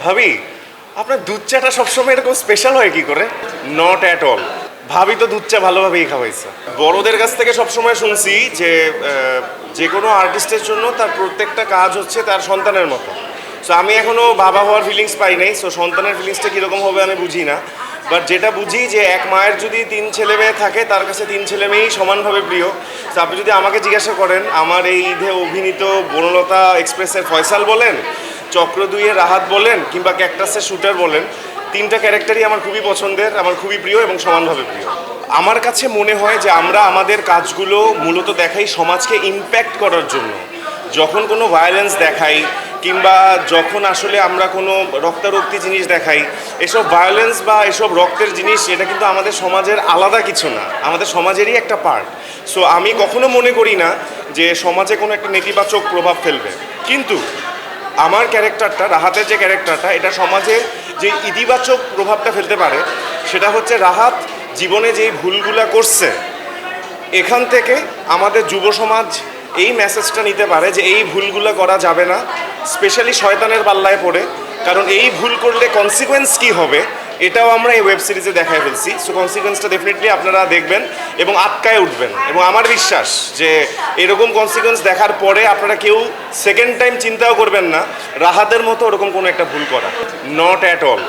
ভাবি, আপনার দুধ চাটা সবসময় এরকম স্পেশাল হয় কি করে? Not at all. ভাবি তো দুধ চা ভালোভাবেই খাওয়াইছে। বড়দের কাছ থেকে সবসময় শুনছি যে যে কোনো আর্টিস্টের জন্য তার প্রত্যেকটা কাজ হচ্ছে তার সন্তানের মতো। সো আমি এখনও বাবা হওয়ার ফিলিংস পাই নাই। সো সন্তানের ফিলিংসটা কীরকম হবে আমি বুঝি না। বাট যেটা বুঝি যে এক মায়ের যদি 3 ছেলে মেয়ে থাকে তার কাছে 3 ছেলে মেয়েই সমানভাবে প্রিয়। তো আপনি যদি আমাকে জিজ্ঞাসা করেন, আমার এই ঈদে অভিনীত বনলতা এক্সপ্রেসের ফয়সাল বলেন, চক্র 2-এর রাহাত বলেন, কিংবা ক্যাকটাসের শুটার বলেন, 3টা ক্যারেক্টারই আমার খুবই পছন্দের, আমার খুবই প্রিয় এবং সমানভাবে প্রিয়। আমার কাছে মনে হয় যে আমরা আমাদের কাজগুলো মূলত দেখাই সমাজকে ইমপ্যাক্ট করার জন্য। যখন কোনো ভায়োলেন্স দেখাই কিংবা যখন আসলে আমরা কোনো রক্তারক্তি জিনিস দেখাই, এসব ভায়োলেন্স বা এসব রক্তের জিনিস এটা কিন্তু আমাদের সমাজের আলাদা কিছু না, আমাদের সমাজেরই একটা পার্ট। সো আমি কখনো মনে করি না যে সমাজে কোনো একটা নেতিবাচক প্রভাব ফেলবে। কিন্তু আমার ক্যারেক্টারটা, রাহাতের যে ক্যারেক্টারটা, এটা সমাজে যে ইতিবাচক প্রভাবটা ফেলতে পারে সেটা হচ্ছে রাহাত জীবনে যেই ভুলগুলা করছে, এখান থেকে আমাদের যুব সমাজ এই মেসেজটা নিতে পারে যে এই ভুলগুলো করা যাবে না, স্পেশালি শয়তানের পাল্লায় পড়ে। কারণ এই ভুল করলে কনসিকোয়েন্স কী হবে এটাও আমরা এই ওয়েব সিরিজে দেখায় ফেলছি। সো কনসিকোয়েন্সটা ডেফিনেটলি আপনারা দেখবেন এবং আটকায় উঠবেন। এবং আমার বিশ্বাস যে এরকম কনসিকোয়েন্স দেখার পরে আপনারা কেউ সেকেন্ড টাইম চিন্তাও করবেন না রাহাতের মতো ওরকম কোনো একটা ভুল করা। Not at all.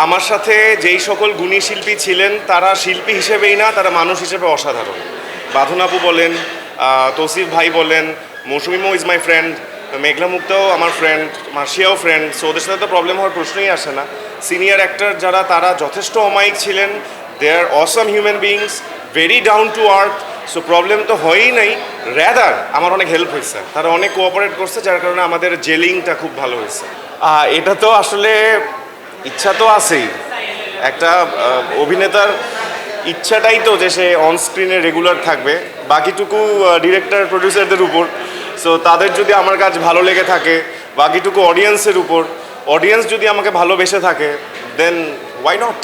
আমার সাথে যেই সকল গুণী শিল্পী ছিলেন তারা শিল্পী হিসেবেই না, তারা মানুষ হিসেবে অসাধারণ। বাঁধন আপু বলেন, তৌসিফ ভাই বলেন, মৌসুমিমো ইজ মাই ফ্রেন্ড, মেঘলা মুক্তাও আমার ফ্রেন্ড, মার্শিয়াও ফ্রেন্ড। সো ওদের সাথে তো প্রবলেম হওয়ার প্রশ্নই আসে না। সিনিয়র অ্যাক্টর যারা, তারা যথেষ্ট অমায়িক ছিলেন। They are awesome human beings, very down to earth. So problem তো হয়ই নাই, র্যাদার আমার অনেক হেল্প হয়েছে, তারা অনেক কোঅপারেট করছে, যার কারণে আমাদের জেলিংটা খুব ভালো হয়েছে। এটা তো আসলে ইচ্ছা তো আছেই, একটা অভিনেতার ইচ্ছাটাই তো যে সে অন স্ক্রিনে রেগুলার থাকবে, বাকিটুকু ডিরেক্টর প্রডিউসারদের উপর। সো তাদের যদি আমার কাজ ভালো লেগে থাকে, বাকিটুকু অডিয়েন্সের উপর। অডিয়েন্স যদি আমাকে ভালোবেসে থাকে, দেন ওয়াই নট।